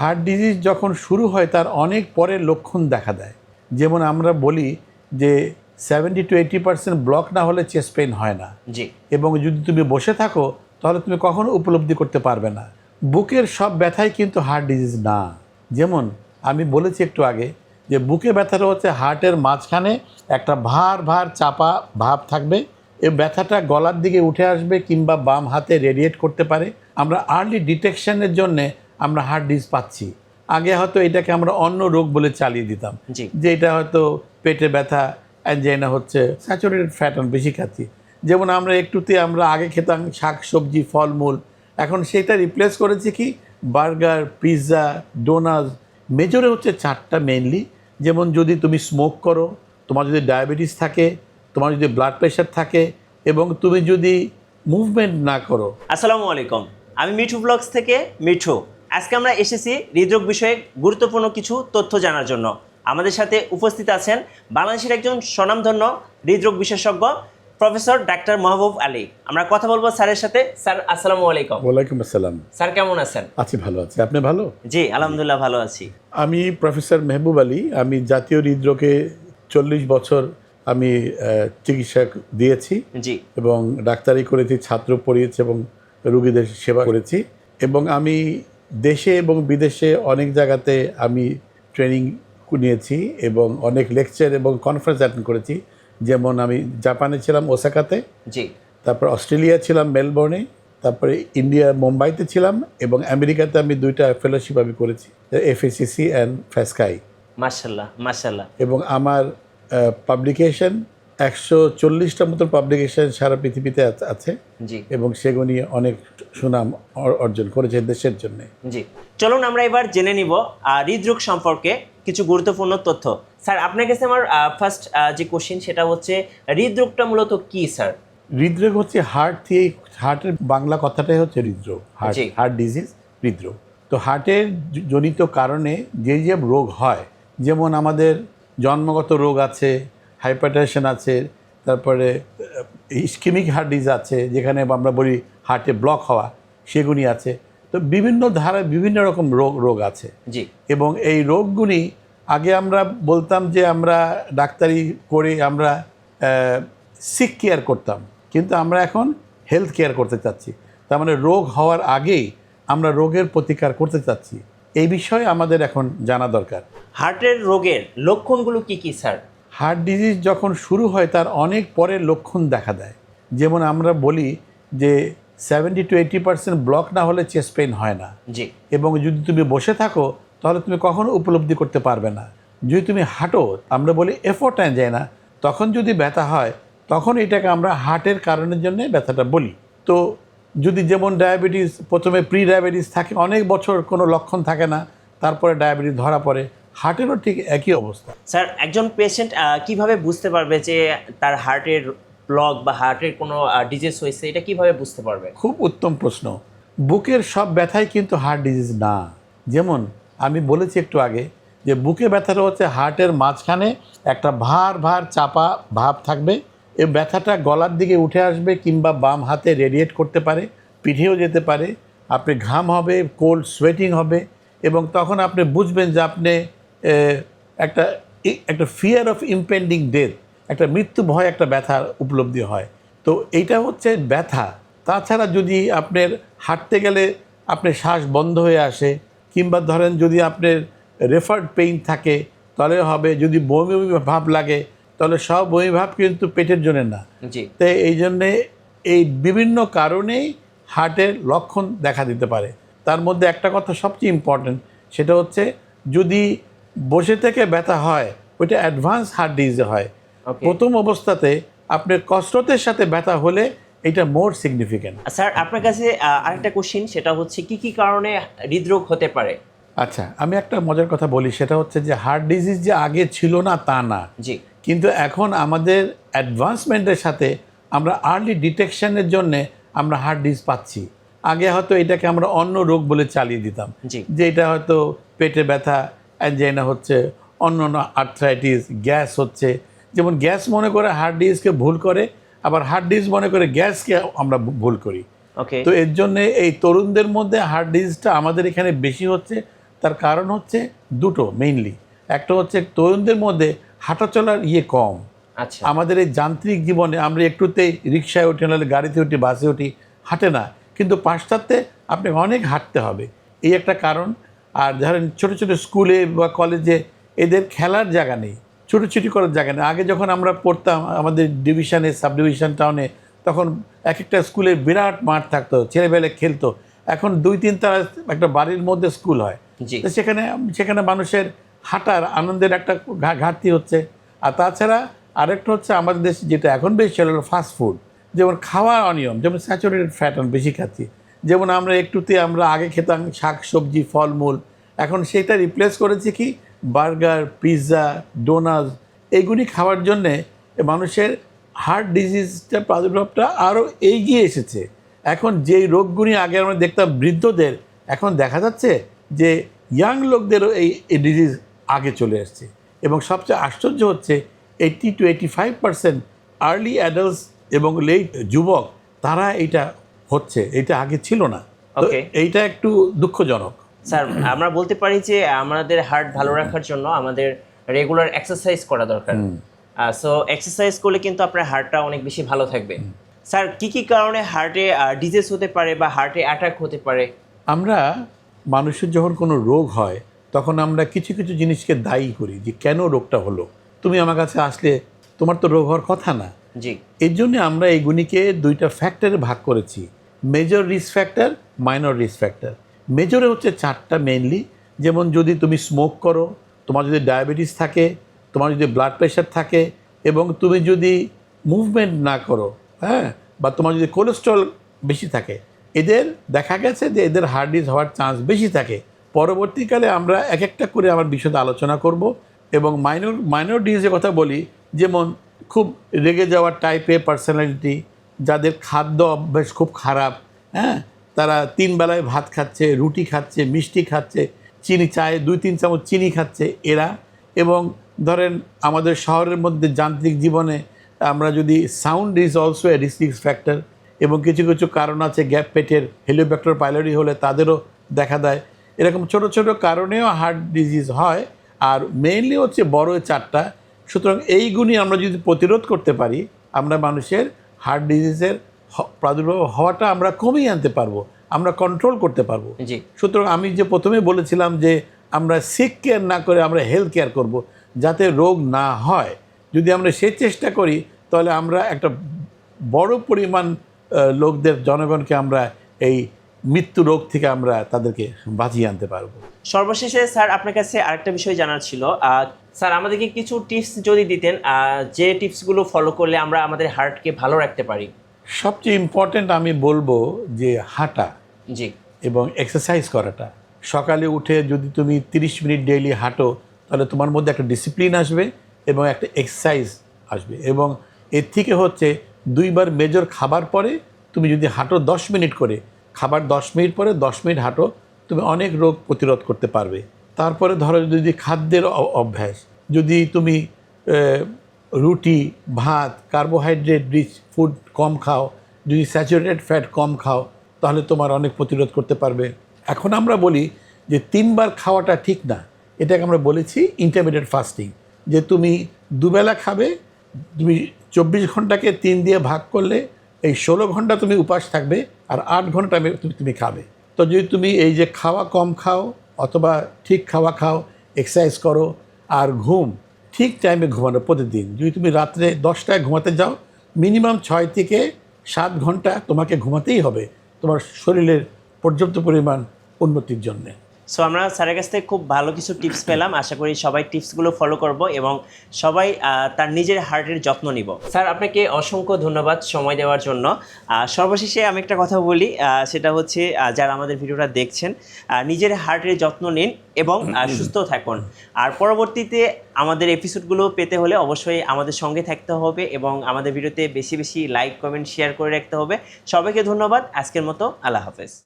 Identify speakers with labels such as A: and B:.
A: Heart disease যখন শুরু হয় তার অনেক পরের লক্ষণ দেখা দেয়। যেমন আমরা বলি যে 70 to 80% ব্লক না হলে চেস্ট পেইন হয় না,
B: জি।
A: এবং যদি তুমি বসে থাকো তাহলে তুমি কখনো উপলব্ধি করতে পারবে না। বুকের সব ব্যথাই কিন্তু হার্ট ডিজিজ না। যেমন আমি বলেছি একটু আগে যে বুকে ব্যথাটা হচ্ছে হার্টের মাঝখানে একটা ভার ভার চাপা ভাব থাকবে, এই ব্যথাটা গলার দিকে উঠে আসবে কিংবা বাম হাতে রেডিয়েট করতে পারে। আমরা আর্লি ডিটেকশনের জন্যে আমরা হার্ট ডিজিজ পাচ্ছি। আগে হয়তো এটাকে আমরা অন্য রোগ বলে চালিয়ে দিতাম,
B: জি।
A: যে এটা হয়তো পেটে ব্যথা, অ্যাঞ্জাইনা হচ্ছে, স্যাচুরেটেড ফ্যাট বেশি খাচ্ছি। যেমন আমরা একটুতে আমরা আগে খেতাম শাক সবজি ফলমূল, এখন সেটা রিপ্লেস করেছি কি বার্গার, পিৎজা, ডোনাস। মেজরে হচ্ছে 4টা মেইনলি। যেমন যদি তুমি স্মোক করো, তোমার যদি ডায়াবেটিস থাকে, তোমার যদি ব্লাড প্রেশার থাকে, এবং তুমি যদি মুভমেন্ট না করো।
B: আসসালামু আলাইকুম, আমি মিঠু ব্লগস থেকে মিঠু। আজকে আমরা এসেছি হৃদরোগ বিষয়ে গুরুত্বপূর্ণ কিছু তথ্য জানার জন্য। আমাদের সাথে উপস্থিত আছেন বাংলাদেশের একজন স্বনামধন্য হৃদরোগ বিশেষজ্ঞ প্রফেসর ডাক্তার মাহবুব আলী। আমরা কথা বলবো স্যারের সাথে। স্যার আসসালামু আলাইকুম।
A: ওয়ালাইকুম আসসালাম।
B: স্যার কেমন আছেন?
A: আছি, ভালো আছি। আপনি ভালো?
B: জি আলহামদুলিল্লাহ ভালো আছি।
A: আমি প্রফেসর মেহবুব আলী। আমি জাতীয় হৃদরোগে 40 বছর আমি চিকিৎসা দিয়েছি,
B: জি।
A: এবং ডাক্তারি করেছি, ছাত্র পড়িয়েছি এবং রোগীদের সেবা করেছি। এবং আমি দেশে এবং বিদেশে অনেক জায়গাতে আমি ট্রেনিং নিয়েছি এবং অনেক লেকচার এবং কনফারেন্স অ্যাটেন্ড করেছি। যেমন আমি জাপানে ছিলাম ওসাকাতে,
B: জি।
A: তারপর অস্ট্রেলিয়া ছিলাম মেলবোর্নে, তারপরে ইন্ডিয়া মুম্বাইতে ছিলাম, এবং আমেরিকাতে আমি 2টা ফেলোশিপ আমি করেছি, FACC অ্যান্ড ফ্যাসকাই।
B: মাশাআল্লাহ মাশাআল্লাহ।
A: এবং আমার পাবলিকেশন 140টার মতো পাবলিকেশন সারা পৃথিবীতে আছে,
B: জি।
A: এবং সেগুলো নিয়ে অনেক সুনাম অর্জন করেছে দেশের জন্য।
B: জি, চলুন আমরা এবার জেনে নিব হৃদরোগ সম্পর্কে কিছু গুরুত্বপূর্ণ তথ্য। স্যার আপনার কাছে আমার ফার্স্ট যে কোশ্চেন সেটা হচ্ছে হৃদরোগটা মূলত কি স্যার?
A: হৃদরোগ হচ্ছে হার্ট দিয়ে, হার্টের বাংলা কথাটাই হচ্ছে হৃদরোগ। হার্ট ডিজিজ হৃদরোগ। তো হার্টের জনিত কারণে যে যে রোগ হয়, যেমন আমাদের জন্মগত রোগ আছে, হাইপারটেনশন আছে, তারপরে ইসকেমিক হার্ট ডিজিজ আছে যেখানে আমরা বলি হার্টে ব্লক হওয়া, সেগুলি আছে। তো বিভিন্ন ধারায় বিভিন্ন রকম রোগ আছে।
B: জি।
A: এবং এই রোগগুলি আগে আমরা বলতাম যে আমরা ডাক্তারি করে আমরা সিক কেয়ার করতাম, কিন্তু আমরা এখন হেলথ কেয়ার করতে চাচ্ছি। তার মানে রোগ হওয়ার আগেই আমরা রোগের প্রতিকার করতে চাচ্ছি। এই বিষয়ে আমাদের এখন জানা দরকার।
B: হার্টের রোগের লক্ষণগুলো কি কি স্যার?
A: হার্ট ডিজিজ যখন শুরু হয় তার অনেক পরের লক্ষণ দেখা দেয়। যেমন আমরা বলি যে 70 to 80% ব্লক না হলে চেস্ট পেইন হয় না,
B: জি।
A: এবং যদি তুমি বসে থাকো তাহলে তুমি কখনো উপলব্ধি করতে পারবে না। যদি তুমি হাঁটো, আমরা বলি এফোর্ট যায় না, তখন যদি ব্যথা হয় তখন এটাকে আমরা হার্টের কারণের জন্য ব্যথাটা বলি। তো যদি যেমন ডায়াবেটিস, প্রথমে প্রি ডায়াবেটিস থাকে, অনেক বছর কোনো লক্ষণ থাকে না, তারপরে ডায়াবেটিস ধরা পড়ে, হার্টেরও ঠিক একই অবস্থা।
B: স্যার একজন পেশেন্ট কিভাবে বুঝতে পারবে যে তার হার্টের ব্লক বা হার্টের কোনো ডিজিজ হয়েছে, এটা কিভাবে বুঝতে পারবে?
A: খুব উত্তম প্রশ্ন। বুকের সব ব্যথাই কিন্তু হার্ট ডিজিজ না। যেমন আমি বলেছি একটু আগে যে বুকে ব্যথাটা হচ্ছে হার্টের মাঝখানে একটা ভার ভার চাপা ভাব থাকবে, এই ব্যথাটা গলার দিকে উঠে আসবে কিংবা বাম হাতে রেডিয়েট করতে পারে, পিঠেও যেতে পারে, আপনি ঘাম হবে, কোল্ড সোয়েটিং হবে, এবং তখন আপনি বুঝবেন যে আপনি একটা একটা ফিয়ার অফ ইম্পেন্ডিং ডেথ, একটা মৃত্যু ভয়, একটা ব্যথার উপলব্ধি হয়। তো এইটা হচ্ছে ব্যথা। তাছাড়া যদি আপনার হাঁটতে গেলে আপনার শ্বাস বন্ধ হয়ে আসে, কিংবা ধরেন যদি আপনার রেফার্ড পেইন থাকে তাহলে হবে, যদি বমি বমি ভাব লাগে তাহলে সব বমি ভাব কিন্তু পেটের জন্য না।
B: জি।
A: তো এই জন্যে এই বিভিন্ন কারণেই হার্টের লক্ষণ দেখা দিতে পারে। তার মধ্যে একটা কথা সবচেয়ে ইম্পর্ট্যান্ট, সেটা হচ্ছে যদি বসে থেকে ব্যথা হয় ওইটা অ্যাডভান্স হার্ট ডিজিজ হয়। প্রথম অবস্থাতে আপনার কসরতের সাথে ব্যথা হলে এটা মোর সিগনিফিক্যান্ট।
B: স্যার আপনার কাছে আরেকটা কোশ্চেন, সেটা হচ্ছে কি কি কারণে হৃদরোগ হতে পারে?
A: আচ্ছা, আমি একটা মজার কথা বলি, সেটা হচ্ছে যে হার্ট ডিজিজ যে আগে ছিল না তা না,
B: জি,
A: কিন্তু এখন আমাদের অ্যাডভান্সমেন্টের সাথে আমরা আর্লি ডিটেকশনের জন্য আমরা হার্ট ডিজিজ পাচ্ছি। আগে হয়তো এটাকে আমরা অন্য রোগ বলে চালিয়ে দিতাম,
B: জি,
A: যে এটা হয়তো পেটে ব্যথা, অ্যাঞ্জাইনা হচ্ছে, অন্য অন্য আর্থ্রাইটিস, গ্যাস হচ্ছে। যেমন গ্যাস মনে করে হার্ট ডিজিজকে ভুল করে, আবার হার্ট ডিজিজ মনে করে গ্যাসকে আমরা ভুল করি।
B: ওকে।
A: তো এর জন্যে এই তরুণদের মধ্যে হার্ট ডিজিজটা আমাদের এখানে বেশি হচ্ছে, তার কারণ হচ্ছে দুটো মেইনলি। একটা হচ্ছে তরুণদের মধ্যে হাঁটা চলার কম।
B: আচ্ছা।
A: আমাদের এই যান্ত্রিক জীবনে আমরা একটুতেই রিক্সায় উঠি, নাহলে গাড়িতে উঠি, বাসে উঠি, হাঁটে না। কিন্তু পাশ্চাত্যে আপনাকে অনেক হাঁটতে হবে, এই একটা কারণ। আর ধরেন ছোটো ছোটো স্কুলে বা কলেজে এদের খেলার জায়গা নেই, ছুটোছুটি করার জায়গা নেই। আগে যখন আমরা পড়তাম আমাদের ডিভিশনে, সাব ডিভিশন টাউনে, তখন এক একটা স্কুলে বিরাট মাঠ থাকতো, ছেলেবেলে খেলতো। এখন 2-3 তালা একটা বাড়ির মধ্যে স্কুল হয়,
B: জি।
A: তো সেখানে মানুষের হাঁটার আনন্দের একটা ঘাটতি হচ্ছে। আর তাছাড়া আরেকটা হচ্ছে আমাদের দেশে যেটা এখন বেশি চলে হলো ফাস্ট ফুড। যেমন খাওয়ার অনিয়ম, যেমন স্যাচুরেটেড ফ্যাট বেশি খাচ্ছি। যেমন আমরা আগে খেতাম শাক সবজি ফলমূল, এখন সেটা রিপ্লেস করেছি কি বার্গার, পিৎজা, ডোনাস। এইগুলি খাওয়ার জন্যে মানুষের হার্ট ডিজিজটার প্রাদুর্ভাবটা আরও এগিয়ে এসেছে। এখন যেই রোগগুলি আগে আমরা দেখতাম বৃদ্ধদের, এখন দেখা যাচ্ছে যে ইয়াং লোকদেরও এই ডিজিজ আগে চলে আসছে। এবং সবচেয়ে আশ্চর্য হচ্ছে 80 to 85% আর্লি অ্যাডাল্টস এবং লেট যুবক, তারা এটা হচ্ছে, এটা আগে ছিল না। তো
B: Okay.
A: এইটা একটু দুঃখজনক।
B: স্যার, আমরা বলতে পারি যে আমাদের হার্ট ভালো রাখার জন্য আমাদের রেগুলার এক্সারসাইজ করা দরকার। সো এক্সারসাইজ করলে কিন্তু আপনার হার্টটা অনেক বেশি ভালো থাকবে। স্যার, কি কি কারণে হার্টে ডিজিজ হতে পারে বা হার্টে অ্যাটাক হতে পারে?
A: আমরা মানুষের যখন কোনো রোগ হয় তখন আমরা কিছু কিছু জিনিসকে দায়ী করি যে কেন রোগটা হলো। তুমি আমার কাছে আসলে তোমার তো রোগ হওয়ার কথা না।
B: জি।
A: এর জন্য আমরা এইগুলিকে 2টা ফ্যাক্টরে ভাগ করেছি, major risk factor, minor risk factor. মেজরে হচ্ছে 4টা মেইনলি। যেমন যদি তুমি স্মোক করো, তোমার যদি ডায়াবেটিস থাকে, তোমার যদি ব্লাড প্রেশার থাকে, এবং তুমি যদি মুভমেন্ট না করো, হ্যাঁ, বা তোমার যদি কোলেস্ট্রল বেশি থাকে, এদের দেখা গেছে যে এদের হার্ট ডিজিজ হওয়ার চান্স বেশি থাকে। পরবর্তীকালে আমরা এক একটা করে আমার বিশদে আলোচনা করব। এবং মাইনর ডিজিজের কথা বলি, যেমন খুব রেগে যাওয়ার টাইপের পার্সোনালিটি, যাদের খাদ্য অভ্যাস খুব খারাপ, হ্যাঁ, তারা 3 বেলায় ভাত খাচ্ছে, রুটি খাচ্ছে, মিষ্টি খাচ্ছে, চিনি, চায়ে 2-3 চামচ চিনি খাচ্ছে এরা। এবং ধরেন আমাদের শহরের মধ্যে যান্ত্রিক জীবনে আমরা যদি sound is also a risk factor. এবং কিছু কিছু কারণ আছে, গ্যাপ পেটের হেলিওব্যাক্টার পাইলোরি হলে তাদেরও দেখা দেয়। এরকম ছোট ছোট কারণেও হার্ট ডিজিজ হয়। আর মেইনলি হচ্ছে বড় 4টা। সুতরাং এইগুলি আমরা যদি প্রতিরোধ করতে পারি, আমরা মানুষের হার্ট ডিজিজের প্রাদুর্ভাব হওয়াটা আমরা কমিয়ে আনতে পারবো, আমরা কন্ট্রোল করতে পারবো।
B: জি।
A: সুতরাং আমি যে প্রথমে বলেছিলাম যে আমরা সিক কেয়ার না করে আমরা হেলথ কেয়ার করব, যাতে রোগ না হয়। যদি আমরা সেই চেষ্টা করি তাহলে আমরা একটা বড় পরিমাণ লোকদের, জনগণকে আমরা এই মৃত্যু রোগ থেকে আমরা তাদেরকে বাঁচিয়ে আনতে পারবো।
B: সর্বশেষে স্যার, আপনার কাছে আরেকটা বিষয় জানার ছিল। স্যার, আমাদেরকে কিছু টিপস যদি দিতেন, যে টিপসগুলো ফলো করলে আমরা আমাদের হার্টকে ভালো রাখতে পারি।
A: সবচেয়ে ইম্পর্ট্যান্ট আমি বলবো যে হাঁটা
B: জি।
A: এবং এক্সারসাইজ করাটা। সকালে উঠে যদি তুমি 30 মিনিট ডেইলি হাঁটো, তাহলে তোমার মধ্যে একটা ডিসিপ্লিন আসবে এবং একটা এক্সারসাইজ আসবে। এবং এর থেকে হচ্ছে 2 বার মেজর খাবার পরে তুমি যদি হাঁটো 10 মিনিট করে, খাবার 10 মিনিট পরে 10 মিনিট হাঁটো, তুমি অনেক রোগ প্রতিরোধ করতে পারবে। তারপরে ধরো যদি খাদ্যের অভ্যাস, যদি তুমি রুটি, ভাত, কার্বোহাইড্রেট রিচ ফুড কম খাও, যদি স্যাচুরেটেড ফ্যাট কম খাও, তাহলে তোমার অনেক প্রতিরোধ করতে পারবে। এখন আমরা বলি যে 3 বার খাওয়াটা ঠিক না, এটাকে আমরা বলেছি ইন্টারমিডিয়েট ফাস্টিং। যে তুমি 2 বেলা খাবে, তুমি 24 ঘন্টাকে 3 দিয়ে ভাগ করলে এই 16 ঘন্টা তুমি উপাস থাকবে, আর 8 ঘন্টা তুমি খাবে। তো যদি তুমি এই যে খাওয়া কম খাও অথবা ঠিক খাওয়া খাও, এক্সারসাইজ করো, আর ঘুম ঠিক টাইমে ঘুমানো প্রতিদিন। যদি তুমি রাত্রে 10টায় ঘুমাতে যাও, মিনিমাম 6 থেকে 7 ঘন্টা তোমাকে ঘুমাতেই হবে তোমার শরীরের পর্যাপ্ত পরিমাণ উন্নতির জন্যে।
B: সো আমরা স্যারের কাছ থেকে খুব ভালো কিছু টিপস পেলাম। আশা করি সবাই টিপসগুলো ফলো করব এবং সবাই তার নিজের হার্টের যত্ন নিব। স্যার, আপনাকে অসংখ্য ধন্যবাদ সময় দেওয়ার জন্য। সর্বশেষে আমি একটা কথা বলি, সেটা হচ্ছে যারা আমাদের ভিডিওটা দেখছেন, নিজের হার্টের যত্ন নিন এবং সুস্থ থাকুন। আর পরবর্তীতে আমাদের এপিসোডগুলো পেতে হলে অবশ্যই আমাদের সঙ্গে থাকতে হবে এবং আমাদের ভিডিওতে বেশি বেশি লাইক, কমেন্ট, শেয়ার করে রাখতে হবে। সবাইকে ধন্যবাদ। আজকের মতো আল্লাহ হাফেজ।